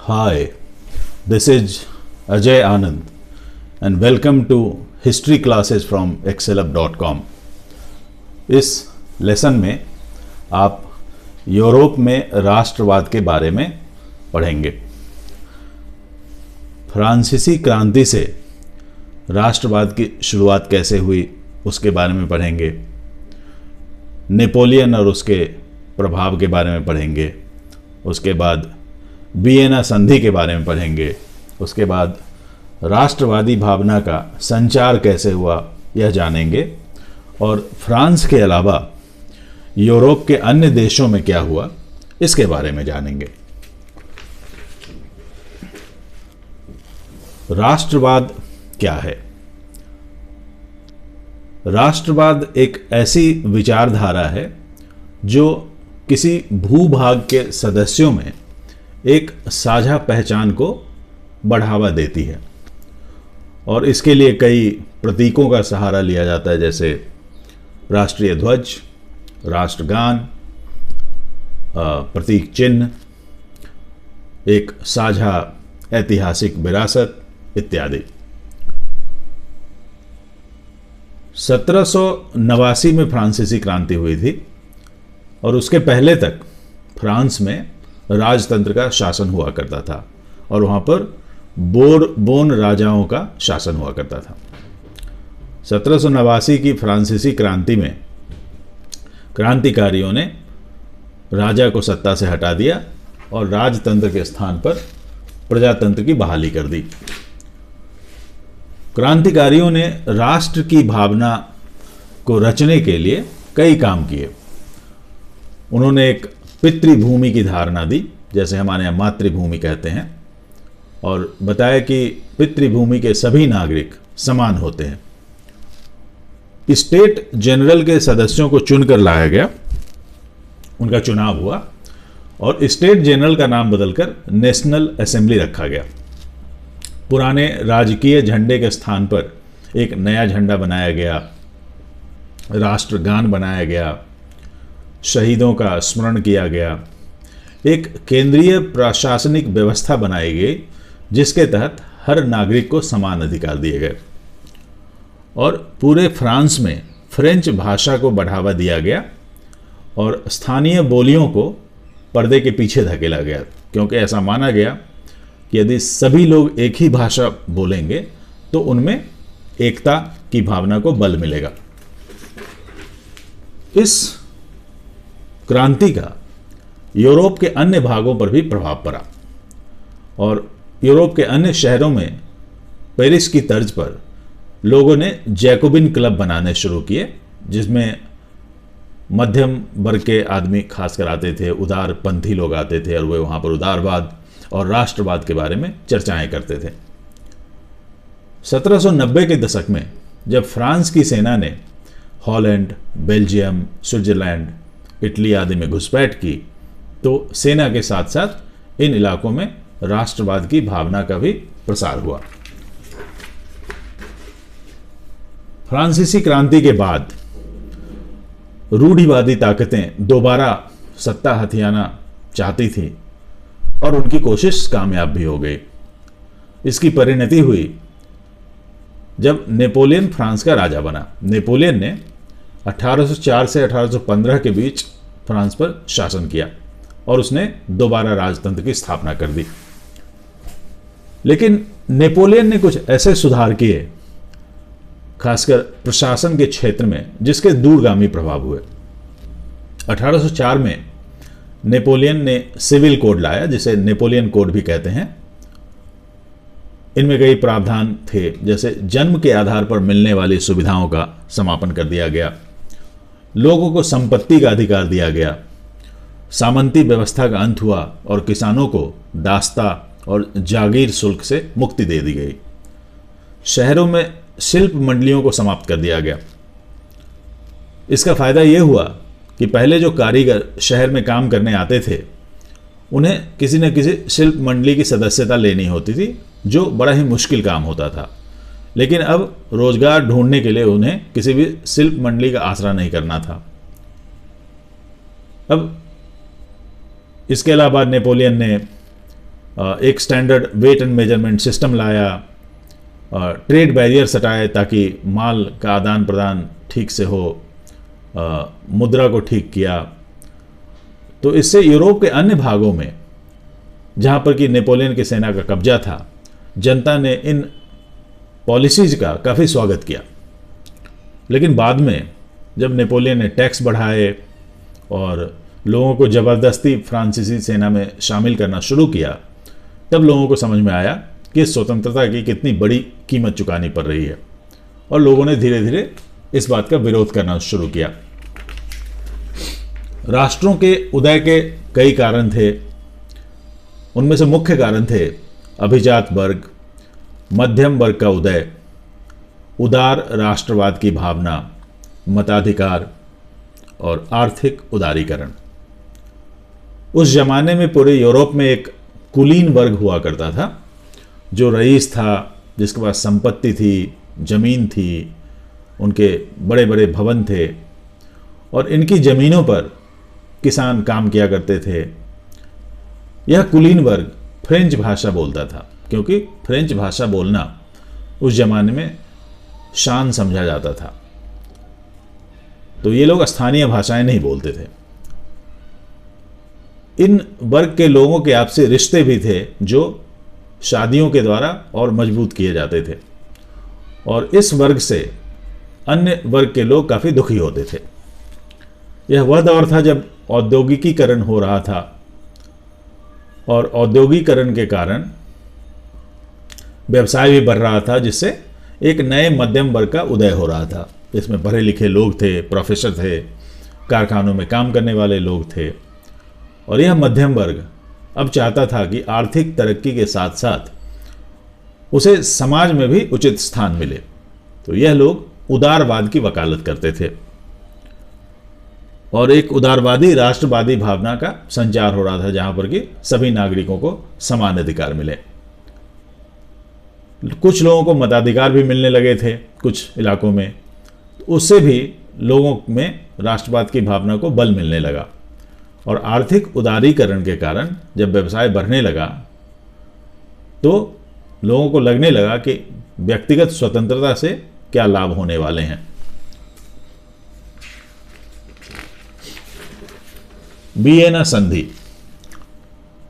Hi, this is Ajay Anand and welcome to History Classes from excelup.com। इस lesson में आप Europe में राष्ट्रवाद के बारे में पढ़ेंगे। फ्रांसीसी क्रांति से राष्ट्रवाद की शुरुआत कैसे हुई उसके बारे में पढ़ेंगे। नेपोलियन और उसके प्रभाव के बारे में पढ़ेंगे। उसके बाद वियना संधि के बारे में पढ़ेंगे। उसके बाद राष्ट्रवादी भावना का संचार कैसे हुआ यह जानेंगे और फ्रांस के अलावा यूरोप के अन्य देशों में क्या हुआ इसके बारे में जानेंगे। राष्ट्रवाद क्या है? राष्ट्रवाद एक ऐसी विचारधारा है जो किसी भूभाग के सदस्यों में एक साझा पहचान को बढ़ावा देती है और इसके लिए कई प्रतीकों का सहारा लिया जाता है, जैसे राष्ट्रीय ध्वज, राष्ट्रगान, प्रतीक चिन्ह, एक साझा ऐतिहासिक विरासत इत्यादि। 1789 में फ्रांसीसी क्रांति हुई थी और उसके पहले तक फ्रांस में राजतंत्र का शासन हुआ करता था और वहाँ पर बोरबोन राजाओं का शासन हुआ करता था। 1789 की फ्रांसीसी क्रांति में क्रांतिकारियों ने राजा को सत्ता से हटा दिया और राजतंत्र के स्थान पर प्रजातंत्र की बहाली कर दी। क्रांतिकारियों ने राष्ट्र की भावना को रचने के लिए कई काम किए। उन्होंने एक पितृभूमि की धारणा दी, जैसे हमारे यहाँ मातृभूमि कहते हैं, और बताया कि पितृभूमि के सभी नागरिक समान होते हैं। स्टेट जनरल के सदस्यों को चुनकर लाया गया, उनका चुनाव हुआ और स्टेट जनरल का नाम बदलकर नेशनल असेंबली रखा गया। पुराने राजकीय झंडे के स्थान पर एक नया झंडा बनाया गया, राष्ट्रगान बनाया गया, शहीदों का स्मरण किया गया, एक केंद्रीय प्रशासनिक व्यवस्था बनाई गई जिसके तहत हर नागरिक को समान अधिकार दिए गए और पूरे फ्रांस में फ्रेंच भाषा को बढ़ावा दिया गया और स्थानीय बोलियों को पर्दे के पीछे धकेला गया, क्योंकि ऐसा माना गया कि यदि सभी लोग एक ही भाषा बोलेंगे तो उनमें एकता की भावना को बल मिलेगा। इस क्रांति का यूरोप के अन्य भागों पर भी प्रभाव पड़ा और यूरोप के अन्य शहरों में पेरिस की तर्ज पर लोगों ने जैकोबिन क्लब बनाने शुरू किए, जिसमें मध्यम वर्ग के आदमी खासकर आते थे, उदारपंथी लोग आते थे और वे वहाँ पर उदारवाद और राष्ट्रवाद के बारे में चर्चाएं करते थे। 1790 के दशक में जब फ्रांस की सेना ने हॉलैंड, बेल्जियम, स्विट्जरलैंड, इटली आदि में घुसपैठ की तो सेना के साथ साथ इन इलाकों में राष्ट्रवाद की भावना का भी प्रसार हुआ। फ्रांसीसी क्रांति के बाद रूढ़िवादी ताकतें दोबारा सत्ता हथियाना चाहती थी और उनकी कोशिश कामयाब भी हो गई। इसकी परिणति हुई जब नेपोलियन फ्रांस का राजा बना। नेपोलियन ने 1804 से 1815 के बीच फ्रांस पर शासन किया और उसने दोबारा राजतंत्र की स्थापना कर दी। लेकिन नेपोलियन ने कुछ ऐसे सुधार किए, खासकर प्रशासन के क्षेत्र में, जिसके दूरगामी प्रभाव हुए। 1804 में नेपोलियन ने सिविल कोड लाया, जिसे नेपोलियन कोड भी कहते हैं। इनमें कई प्रावधान थे, जैसे जन्म के आधार पर मिलने वाली सुविधाओं का समापन कर दिया गया, लोगों को संपत्ति का अधिकार दिया गया, सामंती व्यवस्था का अंत हुआ और किसानों को दास्ता और जागीर शुल्क से मुक्ति दे दी गई। शहरों में शिल्प मंडलियों को समाप्त कर दिया गया। इसका फायदा यह हुआ कि पहले जो कारीगर शहर में काम करने आते थे उन्हें किसी न किसी शिल्प मंडली की सदस्यता लेनी होती थी, जो बड़ा ही मुश्किल काम होता था। लेकिन अब रोजगार ढूंढने के लिए उन्हें किसी भी शिल्प मंडली का आसरा नहीं करना था। अब इसके अलावा नेपोलियन ने एक standard weight and measurement system लाया, ट्रेड बैरियर्स हटाए ताकि माल का आदान प्रदान ठीक से हो, मुद्रा को ठीक किया। तो इससे यूरोप के अन्य भागों में जहाँ पर कि नेपोलियन की सेना का कब्जा था, जनता ने इन पॉलिसीज का काफ़ी स्वागत किया। लेकिन बाद में जब नेपोलियन ने टैक्स बढ़ाए और लोगों को ज़बरदस्ती फ्रांसीसी सेना में शामिल करना शुरू किया, तब लोगों को समझ में आया कि स्वतंत्रता की कितनी बड़ी कीमत चुकानी पड़ रही है, और लोगों ने धीरे धीरे इस बात का विरोध करना शुरू किया। राष्ट्रों के उदय के कई कारण थे। उनमें से मुख्य कारण थे अभिजात वर्ग, मध्यम वर्ग का उदय, उदार राष्ट्रवाद की भावना, मताधिकार और आर्थिक उदारीकरण। उस जमाने में पूरे यूरोप में एक कुलीन वर्ग हुआ करता था, जो रईस था, जिसके पास संपत्ति थी, जमीन थी, उनके बड़े बड़े भवन थे, और इनकी जमीनों पर किसान काम किया करते थे। यह कुलीन वर्ग फ्रेंच भाषा बोलता था, क्योंकि फ्रेंच भाषा बोलना उस जमाने में शान समझा जाता था। तो ये लोग स्थानीय भाषाएं नहीं बोलते थे। इन वर्ग के लोगों के आपसी रिश्ते भी थे जो शादियों के द्वारा और मजबूत किए जाते थे, और इस वर्ग से अन्य वर्ग के लोग काफ़ी दुखी होते थे। यह वह दौर था जब औद्योगिकीकरण हो रहा था, और औद्योगिकीकरण के कारण व्यवसाय भी बढ़ रहा था, जिससे एक नए मध्यम वर्ग का उदय हो रहा था, जिसमें पढ़े लिखे लोग थे, प्रोफेसर थे, कारखानों में काम करने वाले लोग थे। और यह मध्यम वर्ग अब चाहता था कि आर्थिक तरक्की के साथ साथ उसे समाज में भी उचित स्थान मिले। तो यह लोग उदारवाद की वकालत करते थे, और एक उदारवादी राष्ट्रवादी भावना का संचार हो रहा था, जहां पर कि सभी नागरिकों को समान अधिकार मिले। कुछ लोगों को मताधिकार भी मिलने लगे थे कुछ इलाकों में, उससे भी लोगों में राष्ट्रवाद की भावना को बल मिलने लगा। और आर्थिक उदारीकरण के कारण जब व्यवसाय बढ़ने लगा, तो लोगों को लगने लगा कि व्यक्तिगत स्वतंत्रता से क्या लाभ होने वाले हैं। वियना संधि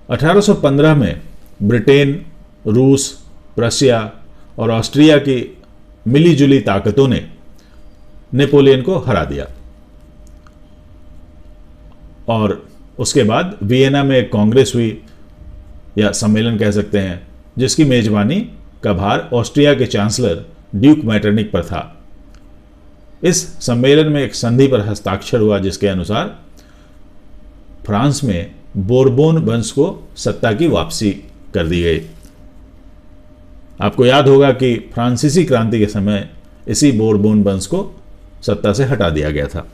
1815 में ब्रिटेन, रूस, प्रशिया और ऑस्ट्रिया की मिलीजुली ताकतों ने नेपोलियन को हरा दिया, और उसके बाद वियना में एक कांग्रेस हुई, या सम्मेलन कह सकते हैं, जिसकी मेजबानी का भार ऑस्ट्रिया के चांसलर ड्यूक मैटरनिक पर था। इस सम्मेलन में एक संधि पर हस्ताक्षर हुआ, जिसके अनुसार फ्रांस में बोरबोन वंश को सत्ता की वापसी कर दी गई। आपको याद होगा कि फ्रांसीसी क्रांति के समय इसी बोरबोन वंश को सत्ता से हटा दिया गया था।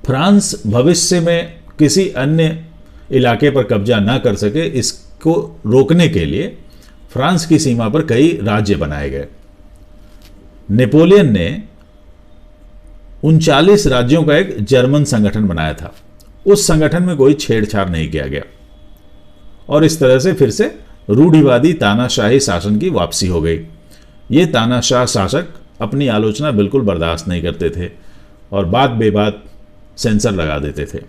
फ्रांस भविष्य में किसी अन्य इलाके पर कब्जा ना कर सके, इसको रोकने के लिए फ्रांस की सीमा पर कई राज्य बनाए गए। नेपोलियन ने 39 राज्यों का एक जर्मन संगठन बनाया था। उस संगठन में कोई छेड़छाड़ नहीं किया गया, और इस तरह से फिर से रूढ़िवादी तानाशाही शासन की वापसी हो गई। ये तानाशाह शासक अपनी आलोचना बिल्कुल बर्दाश्त नहीं करते थे, और बात बेबात सेंसर लगा देते थे।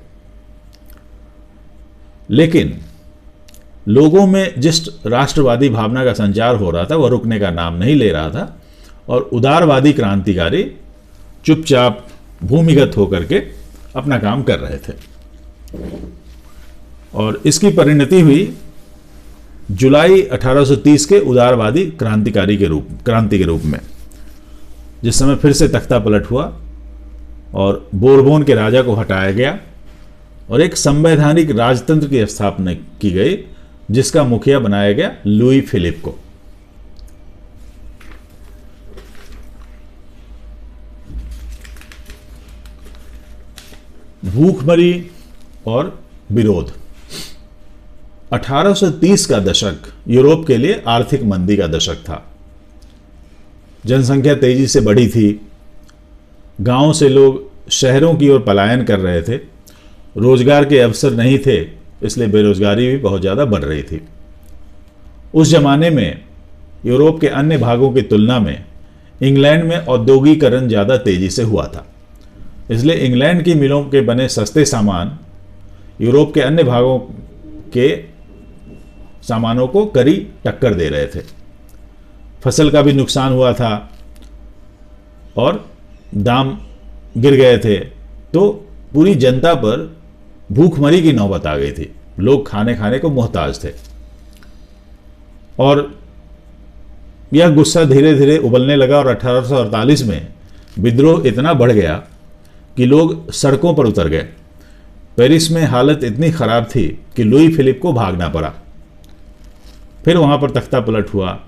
लेकिन लोगों में जिस राष्ट्रवादी भावना का संचार हो रहा था, वह रुकने का नाम नहीं ले रहा था, और उदारवादी क्रांतिकारी चुपचाप भूमिगत होकर के अपना काम कर रहे थे। और इसकी परिणति हुई जुलाई 1830 के उदारवादी क्रांति के रूप में, जिस समय फिर से तख्ता पलट हुआ और बोरबोन के राजा को हटाया गया और एक संवैधानिक राजतंत्र की स्थापना की गई, जिसका मुखिया बनाया गया लुई फिलिप को। भूखमरी और विरोध। 1830 का दशक यूरोप के लिए आर्थिक मंदी का दशक था। जनसंख्या तेजी से बढ़ी थी, गांवों से लोग शहरों की ओर पलायन कर रहे थे, रोजगार के अवसर नहीं थे, इसलिए बेरोजगारी भी बहुत ज़्यादा बढ़ रही थी। उस जमाने में यूरोप के अन्य भागों की तुलना में इंग्लैंड में औद्योगिकरण ज़्यादा तेज़ी से हुआ था, इसलिए इंग्लैंड की मिलों के बने सस्ते सामान यूरोप के अन्य भागों के सामानों को कड़ी टक्कर दे रहे थे। फसल का भी नुकसान हुआ था और दाम गिर गए थे, तो पूरी जनता पर भूखमरी की नौबत आ गई थी। लोग खाने को मोहताज थे और यह गुस्सा धीरे धीरे उबलने लगा और 1848 में विद्रोह इतना बढ़ गया कि लोग सड़कों पर उतर गए। पेरिस में हालत इतनी खराब थी कि लुई फिलिप को भागना पड़ा। फिर वहाँ पर तख्ता पलट हुआ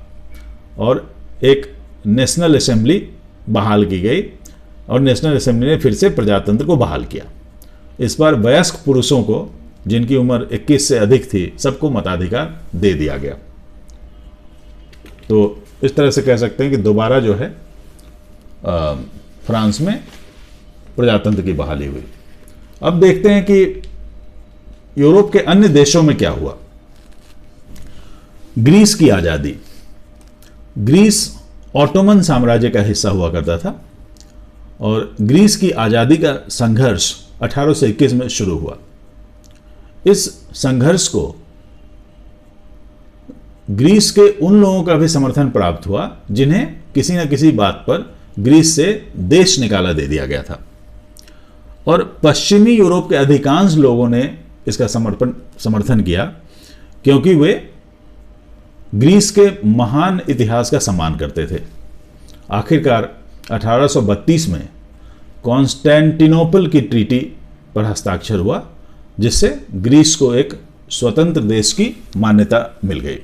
और एक नेशनल असेंबली बहाल की गई और नेशनल असेंबली ने फिर से प्रजातंत्र को बहाल किया। इस बार वयस्क पुरुषों को, जिनकी उम्र 21 से अधिक थी, सबको मताधिकार दे दिया गया। तो इस तरह से कह सकते हैं कि दोबारा जो है फ्रांस में प्रजातंत्र की बहाली हुई। अब देखते हैं कि यूरोप के अन्य देशों में क्या हुआ। ग्रीस की आज़ादी। ग्रीस ऑटोमन साम्राज्य का हिस्सा हुआ करता था और ग्रीस की आज़ादी का संघर्ष 1821 में शुरू हुआ। इस संघर्ष को ग्रीस के उन लोगों का भी समर्थन प्राप्त हुआ जिन्हें किसी न किसी बात पर ग्रीस से देश निकाला दे दिया गया था, और पश्चिमी यूरोप के अधिकांश लोगों ने इसका समर्थन किया क्योंकि वे ग्रीस के महान इतिहास का सम्मान करते थे। आखिरकार 1832 में कॉन्स्टेंटिनोपल की ट्रीटी पर हस्ताक्षर हुआ, जिससे ग्रीस को एक स्वतंत्र देश की मान्यता मिल गई।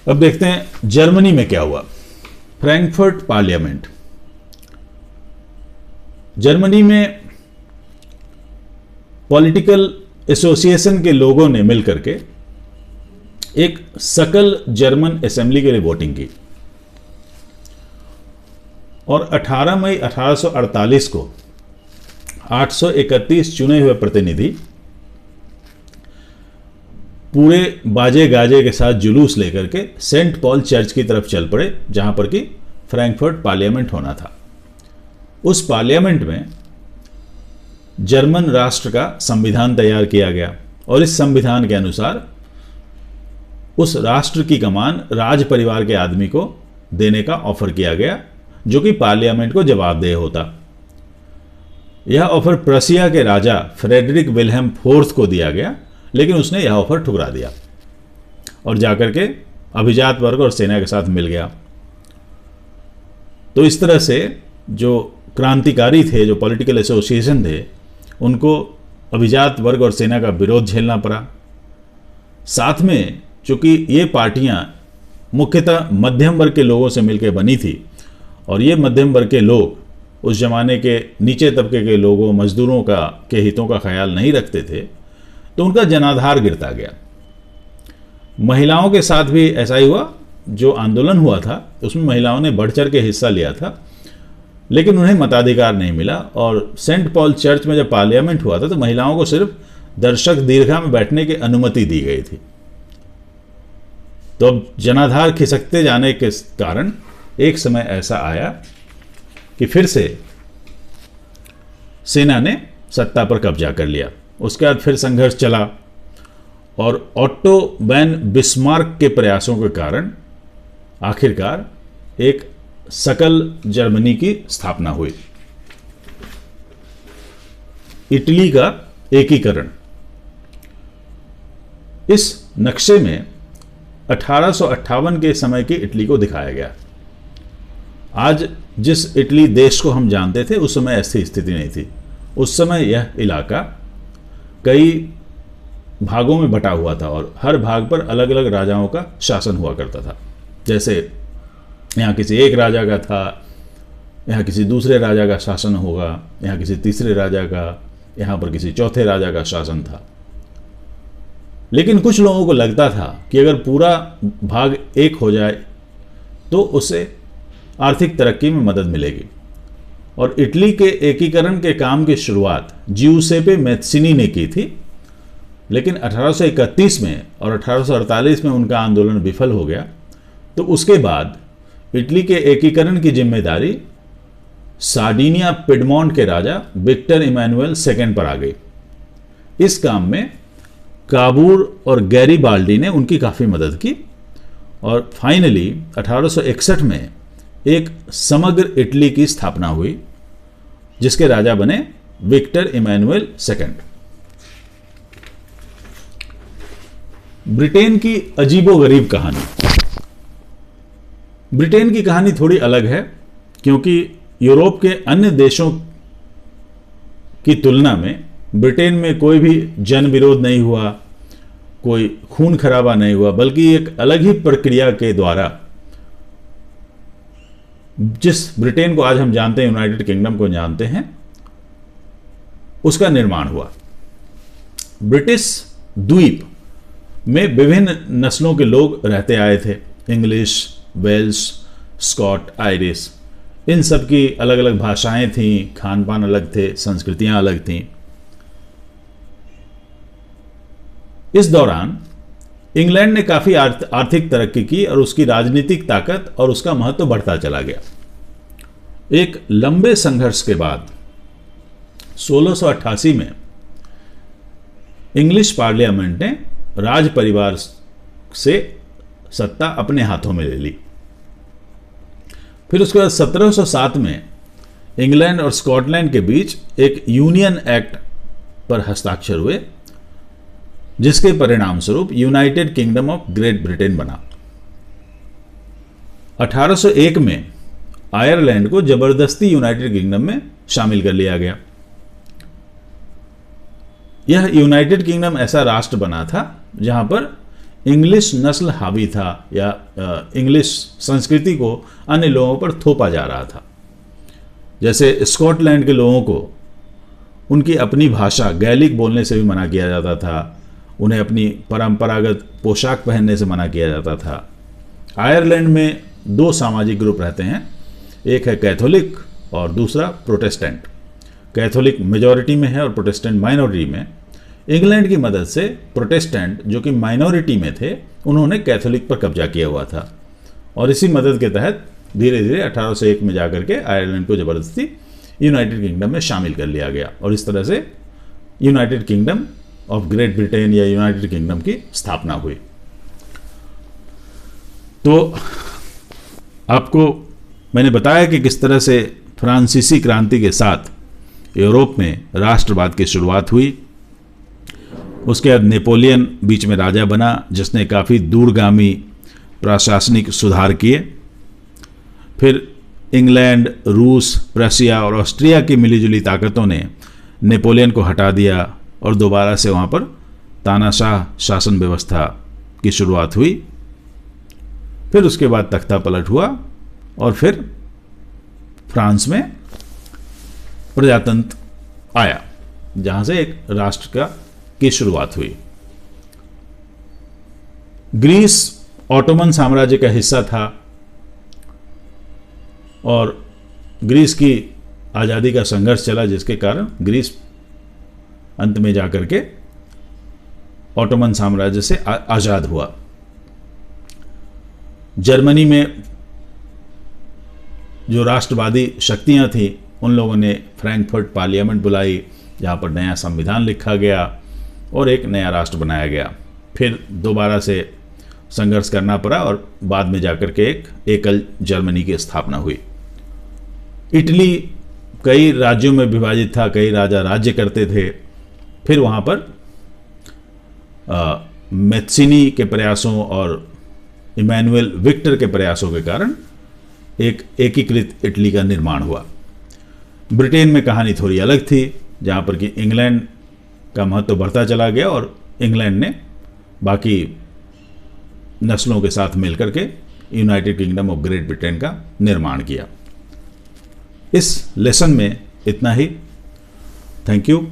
अब देखते हैं जर्मनी में क्या हुआ। Frankfurt parliament. जर्मनी में पॉलिटिकल एसोसिएशन के लोगों ने मिलकर के एक सकल जर्मन असेंबली के लिए वोटिंग की और 18 मई 1848 को 831 चुने हुए प्रतिनिधि पूरे बाजे गाजे के साथ जुलूस लेकर के सेंट पॉल चर्च की तरफ चल पड़े, जहां पर कि फ्रैंकफर्ट पार्लियामेंट होना था। उस पार्लियामेंट में जर्मन राष्ट्र का संविधान तैयार किया गया और इस संविधान के अनुसार उस राष्ट्र की कमान राज परिवार के आदमी को देने का ऑफर किया गया, जो कि पार्लियामेंट को जवाबदेह होता। यह ऑफर प्रशिया के राजा फ्रेडरिक विल्हेम फोर्थ को दिया गया, लेकिन उसने यह ऑफर ठुकरा दिया और जाकर के अभिजात वर्ग और सेना के साथ मिल गया। तो इस तरह से जो क्रांतिकारी थे, जो पॉलिटिकल एसोसिएशन थे, उनको अभिजात वर्ग और सेना का विरोध झेलना पड़ा। साथ में चूंकि ये पार्टियां मुख्यतः मध्यम वर्ग के लोगों से मिलकर बनी थी और ये मध्यम वर्ग के लोग उस जमाने के नीचे तबके के लोगों, मजदूरों के हितों का ख्याल नहीं रखते थे, तो उनका जनाधार गिरता गया। महिलाओं के साथ भी ऐसा ही हुआ। जो आंदोलन हुआ था उसमें महिलाओं ने बढ़ चढ़ के हिस्सा लिया था, लेकिन उन्हें मताधिकार नहीं मिला। और सेंट पॉल चर्च में जब पार्लियामेंट हुआ था तो महिलाओं को सिर्फ दर्शक दीर्घा में बैठने की अनुमति दी गई थी। तो अब जनाधार खिसकते जाने के कारण एक समय ऐसा आया कि फिर से सेना ने सत्ता पर कब्जा कर लिया। उसके बाद फिर संघर्ष चला और ऑट्टो वैन बिस्मार्क के प्रयासों के कारण आखिरकार एक सकल जर्मनी की स्थापना हुई। इटली का एकीकरण। इस नक्शे में 1858 के समय की इटली को दिखाया गया। आज जिस इटली देश को हम जानते थे उस समय ऐसी स्थिति नहीं थी। उस समय यह इलाका कई भागों में बटा हुआ था और हर भाग पर अलग अलग राजाओं का शासन हुआ करता था। जैसे यहाँ किसी एक राजा का था, यहाँ किसी दूसरे राजा का शासन होगा, यहाँ किसी तीसरे राजा का, यहाँ पर किसी चौथे राजा का शासन था। लेकिन कुछ लोगों को लगता था कि अगर पूरा भाग एक हो जाए तो उससे आर्थिक तरक्की में मदद मिलेगी और इटली के एकीकरण के काम की शुरुआत जिउसेपे मैत्सिनी ने की थी, लेकिन 1831 में और 1848 में उनका आंदोलन विफल हो गया। तो उसके बाद इटली के एकीकरण की जिम्मेदारी सार्डिनिया पिडमोंट के राजा विक्टर इमैनुअल सेकेंड पर आ गई। इस काम में काबूर और गैरीबाल्डी ने उनकी काफ़ी मदद की और फाइनली 1861 में एक समग्र इटली की स्थापना हुई, जिसके राजा बने विक्टर इमैनुअल सेकेंड। ब्रिटेन की अजीबोगरीब कहानी। ब्रिटेन की कहानी थोड़ी अलग है, क्योंकि यूरोप के अन्य देशों की तुलना में ब्रिटेन में कोई भी जन विरोध नहीं हुआ, कोई खून खराबा नहीं हुआ, बल्कि एक अलग ही प्रक्रिया के द्वारा जिस ब्रिटेन को आज हम जानते हैं, यूनाइटेड किंगडम को जानते हैं, उसका निर्माण हुआ। ब्रिटिश द्वीप में विभिन्न नस्लों के लोग रहते आए थे। इंग्लिश, वेल्स, स्कॉट, आयरिश, इन सब की अलग अलग भाषाएं थीं, खान पान अलग थे, संस्कृतियां अलग थीं। इस दौरान इंग्लैंड ने काफ़ी आर्थिक तरक्की की और उसकी राजनीतिक ताकत और उसका महत्व बढ़ता चला गया। एक लंबे संघर्ष के बाद 1688 में इंग्लिश पार्लियामेंट ने राज परिवार से सत्ता अपने हाथों में ले ली। फिर उसके बाद 1707 में इंग्लैंड और स्कॉटलैंड के बीच एक यूनियन एक्ट पर हस्ताक्षर हुए, जिसके परिणाम स्वरूप United kingdom of great Britain बना। 1801 में आयरलैंड को जबरदस्ती यूनाइटेड किंगडम में शामिल कर लिया गया। यह यूनाइटेड किंगडम ऐसा राष्ट्र बना था जहां पर इंग्लिश नस्ल हावी था, या इंग्लिश संस्कृति को अन्य लोगों पर थोपा जा रहा था। जैसे स्कॉटलैंड के लोगों को उनकी अपनी भाषा गैलिक बोलने से भी मना किया जाता था, उन्हें अपनी परंपरागत पोशाक पहनने से मना किया जाता था। आयरलैंड में दो सामाजिक ग्रुप रहते हैं, एक है कैथोलिक और दूसरा प्रोटेस्टेंट। कैथोलिक मेजॉरिटी में है और प्रोटेस्टेंट माइनॉरिटी में। इंग्लैंड की मदद से प्रोटेस्टेंट, जो कि माइनॉरिटी में थे, उन्होंने कैथोलिक पर कब्जा किया हुआ था और इसी मदद के तहत धीरे धीरे 1801 में जाकर के आयरलैंड को जबरदस्ती यूनाइटेड किंगडम में शामिल कर लिया गया और इस तरह से United kingdom of great Britain या यूनाइटेड किंगडम की स्थापना हुई। तो आपको मैंने बताया कि किस तरह से फ्रांसीसी क्रांति के साथ यूरोप में राष्ट्रवाद की शुरुआत हुई। उसके बाद नेपोलियन बीच में राजा बना, जिसने काफ़ी दूरगामी प्रशासनिक सुधार किए। फिर इंग्लैंड, रूस, प्रशिया और ऑस्ट्रिया की मिलीजुली ताकतों ने नेपोलियन को हटा दिया और दोबारा से वहाँ पर तानाशाह शासन व्यवस्था की शुरुआत हुई। फिर उसके बाद तख्ता पलट हुआ और फिर फ्रांस में प्रजातंत्र आया, जहाँ से एक राष्ट्र की शुरुआत हुई। ग्रीस ऑटोमन साम्राज्य का हिस्सा था और ग्रीस की आज़ादी का संघर्ष चला, जिसके कारण ग्रीस अंत में जाकर के ऑटोमन साम्राज्य से आज़ाद हुआ। जर्मनी में जो राष्ट्रवादी शक्तियां थीं, उन लोगों ने फ्रैंकफर्ट पार्लियामेंट बुलाई, जहाँ पर नया संविधान लिखा गया और एक नया राष्ट्र बनाया गया। फिर दोबारा से संघर्ष करना पड़ा और बाद में जाकर के एक एकल जर्मनी की स्थापना हुई। इटली कई राज्यों में विभाजित था, कई राजा राज्य करते थे। फिर वहाँ पर मैत्सिनी के प्रयासों और इमैनुअल विक्टर के प्रयासों के कारण एक एकीकृत इटली का निर्माण हुआ। ब्रिटेन में कहानी थोड़ी अलग थी, जहाँ पर कि इंग्लैंड का महत्व बढ़ता चला गया और इंग्लैंड ने बाकी नस्लों के साथ मिलकर के United kingdom of great Britain का निर्माण किया। इस लेसन में इतना ही। Thank you.